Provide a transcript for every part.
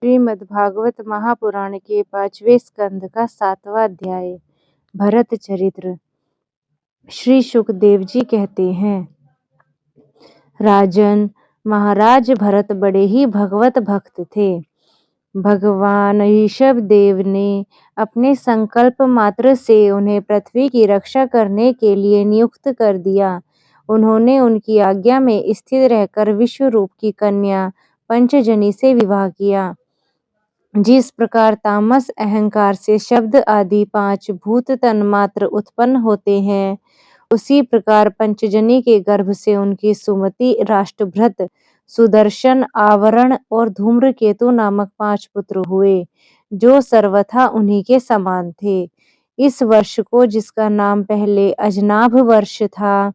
श्रीमद्भागवत महापुराण के 5वें स्कंद का 7वां अध्याय। भरत चरित्र। श्री सुखदेव जी कहते हैं, राजन, महाराज भरत बड़े ही भगवत भक्त थे। भगवान ऋषभ देव ने अपने संकल्प मात्र से उन्हें पृथ्वी की रक्षा करने के लिए नियुक्त कर दिया। उन्होंने उनकी आज्ञा में स्थित रहकर विश्वरूप की कन्या पंचजनी से विवाह किया। जिस प्रकार तामस अहंकार से शब्द आदि 5 भूत तन्मात्र उत्पन्न होते हैं, उसी प्रकार पंचजनी के गर्भ से उनकी सुमति, राष्ट्रभृत, सुदर्शन, आवरण और धूम्रकेतु नामक 5 पुत्र हुए, जो सर्वथा उन्हीं के समान थे। इस वर्ष को, जिसका नाम पहले अजनाभ वर्ष था,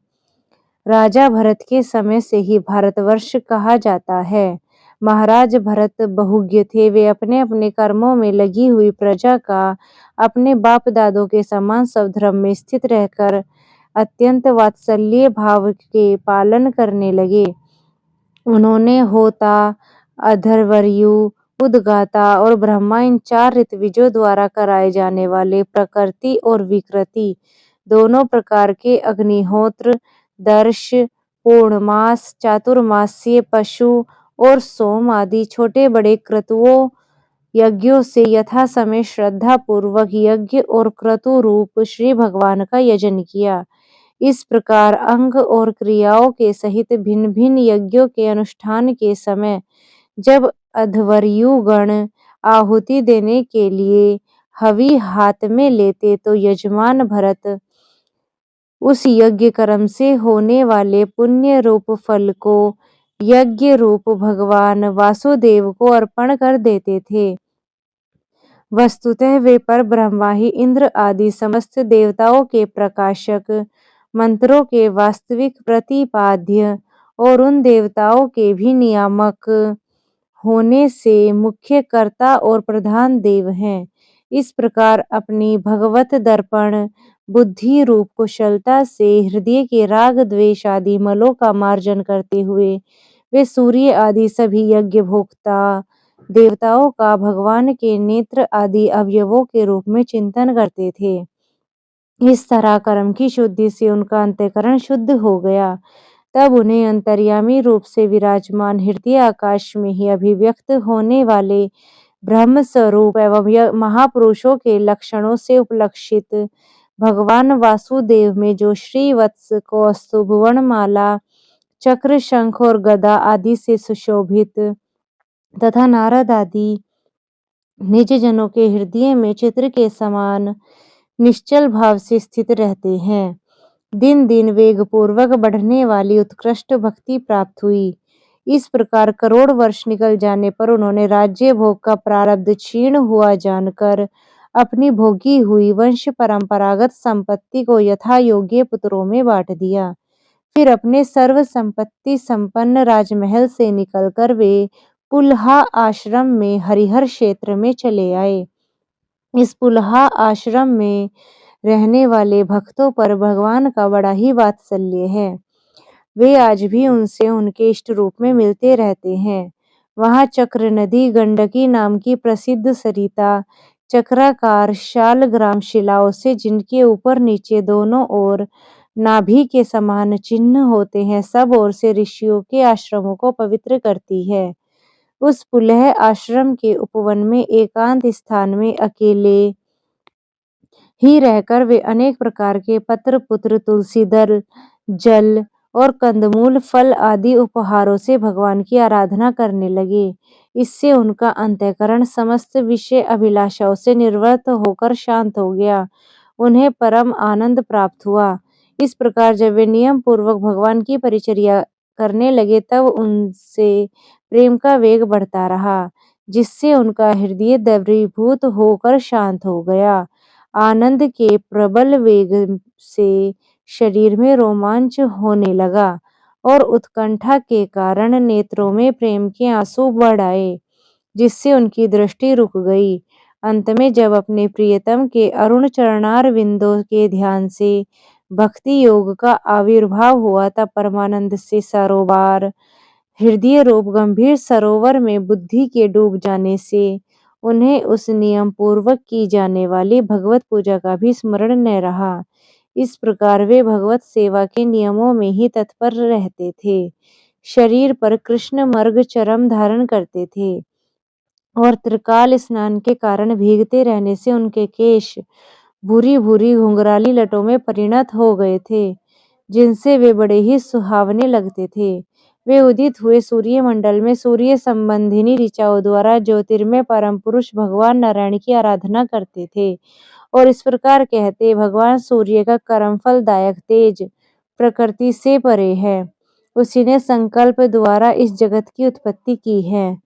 राजा भरत के समय से ही भारतवर्ष कहा जाता है। महाराज भरत बहुज्ञ थे। वे अपने अपने कर्मों में लगी हुई प्रजा का अपने बाप दादों के समान स्वधर्म में स्थित रहकर अत्यंत वात्सल्य भाव के पालन करने लगे। उन्होंने होता, अधर्वयु, उद्गाता और ब्रह्मा, इन 4 ऋत्विजों द्वारा कराए जाने वाले प्रकृति और विकृति दोनों प्रकार के अग्निहोत्र, दर्श, पूर्णमास, चातुर्मास्य, पशु और सोम आदि छोटे बड़े क्रतुओं यज्ञों से यथा समय श्रद्धा पूर्वक यज्ञ और क्रतु रूप श्री भगवान का यजन किया। इस प्रकार अंग और क्रियाओं के सहित भिन्न भिन्न यज्ञों के अनुष्ठान के समय जब अध्वर्यु गण आहुति देने के लिए हवि हाथ में लेते, तो यजमान भरत उस यज्ञ कर्म से होने वाले पुण्य रूप फल को यज्ञ रूप भगवान वासुदेव को अर्पण कर देते थे। वस्तुतः वे पर ब्रह्मा ही इंद्र आदि समस्त देवताओं के प्रकाशक, मंत्रों के वास्तविक प्रतिपाद्य और उन देवताओं के भी नियामक होने से मुख्य कर्ता और प्रधान देव हैं। इस प्रकार अपनी भगवत दर्पण बुद्धि रूप कुशलता से हृदय के राग द्वेष आदि मलों का मार्जन करते हुए वे सूर्य आदि सभी यज्ञ भोक्ता देवताओं का भगवान के नेत्र आदि अवयवों के रूप में चिंतन करते थे। इस तरह कर्म की शुद्धि से उनका अंतःकरण शुद्ध हो गया। तब उन्हें अंतर्यामी रूप से विराजमान हृदय आकाश में ही अभिव्यक्त होने वाले ब्रह्म स्वरूप एवं महापुरुषों के लक्षणों से उपलक्षित भगवान वासुदेव में जो श्रीवत्स, कौस्तुभ, वर्णमाला, चक्र, शंख और गदा आदि से सुशोभित तथा नारद आदि निज जनों के हृदय में चित्र के समान निश्चल भाव से स्थित रहते हैं, दिन दिन वेग पूर्वक बढ़ने वाली उत्कृष्ट भक्ति प्राप्त हुई। इस प्रकार करोड़ वर्ष निकल जाने पर उन्होंने राज्य भोग का प्रारब्ध क्षीण हुआ जानकर अपनी भोगी हुई वंश परंपरागत संपत्ति को यथा योग्य पुत्रों में बांट दिया। फिर अपने सर्व संपत्ति संपन्न राजमहल से निकलकर वे पुलहा आश्रम में हरिहर क्षेत्र में चले आए। इस पुलहा आश्रम में रहने वाले भक्तों पर भगवान का बड़ा ही वात्सल्य है। वे आज भी उनसे उनके इष्ट रूप में मिलते रहते हैं। वहाँ चक्र नदी, गंडकी नाम की प्रसिद्ध सरिता, चक्राकार शालग्राम शिलाओं से, जिनके ऊपर नीचे दोनों ओर नाभि के समान चिन्ह होते हैं, सब ओर से ऋषियों के आश्रमों को पवित्र करती है। उस पुलह आश्रम के उपवन में एकांत स्थान में अकेले ही रहकर वे अनेक प्रकार के पत्र पुत्र, तुलसी दल, जल और कंदमूल, फल आदि उपहारों से भगवान की आराधना करने लगे। इससे उनका अंतःकरण समस्त विषय अभिलाषाओं से निवृत्त होकर शांत हो गया। उन्हें परम आनंद प्राप्त हुआ। इस प्रकार जब वे नियम पूर्वक भगवान की परिचर्या करने लगे, तब उनसे प्रेम का वेग बढ़ता रहा, जिससे उनका हृदय द्रवीभूत होकर शांत हो गया। आनंद के प्रबल वेग से शरीर में रोमांच होने लगा और उत्कंठा के कारण नेत्रों में प्रेम के आंसू बढ़ आए, जिससे उनकी दृष्टि रुक गई। अंत में जब अपने प्रियतम के अरुण चरणार विंदों के ध्यान से भक्ति योग का आविर्भाव हुआ, तब परमानंद से सरोबार हृदय रूप गंभीर सरोवर में बुद्धि के डूब जाने से उन्हें उस नियम पूर्वक की जाने वाली भगवत पूजा का भी स्मरण न रहा। इस प्रकार वे भगवत सेवा के नियमों में ही तत्पर रहते थे। शरीर पर कृष्ण मर्ग चरम धारण करते थे और त्रिकाल स्नान के कारण भीगते रहने से उनके केश भूरी भूरी घुंघराली लटों में परिणत हो गए थे, जिनसे वे बड़े ही सुहावने लगते थे। वे उदित हुए सूर्यमंडल में सूर्य संबंधिनी ऋचाओं द्वारा ज्योतिर्मय परम पुरुष भगवान नारायण की आराधना करते थे और इस प्रकार कहते, भगवान सूर्य का कर्मफलदायक तेज प्रकृति से परे है। उसी ने संकल्प द्वारा इस जगत की उत्पत्ति की है,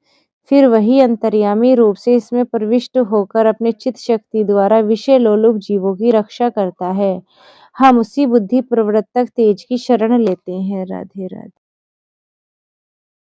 फिर वही अंतर्यामी रूप से इसमें प्रविष्ट होकर अपने चित्त शक्ति द्वारा विषय लोलुप जीवों की रक्षा करता है। हम उसी बुद्धि प्रवर्तक तेज की शरण लेते हैं। राधे राधे।